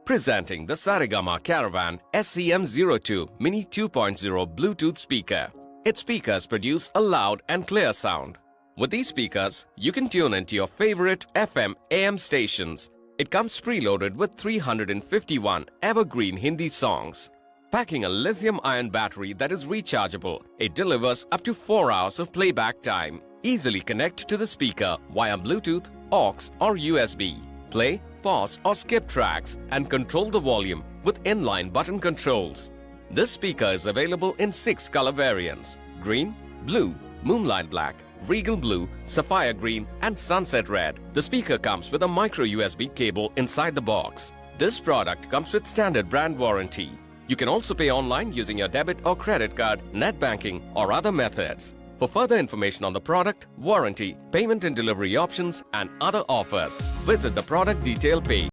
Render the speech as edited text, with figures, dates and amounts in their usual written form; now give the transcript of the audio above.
Presenting the Saregama Carvaan SCM02 Mini 2.0 Bluetooth speaker. Its speakers produce a loud and clear sound. With these speakers, you can tune into your favorite FM, AM stations. It comes preloaded with 351 evergreen Hindi songs. Packing a lithium-ion battery that is rechargeable, it delivers up to 4 hours of playback time. Easily connect to the speaker via Bluetooth, AUX or USB. Play, pause or skip tracks and control the volume with inline button controls. This speaker is available in 6 color variants: green, blue, Moonlight black, regal blue, sapphire green and sunset red. The speaker comes with a micro USB cable inside the box. This product comes with standard brand warranty. You can also pay online using your debit or credit card, net banking or other methods. For further information on the product, warranty, payment and delivery options and other offers, visit the product detail page.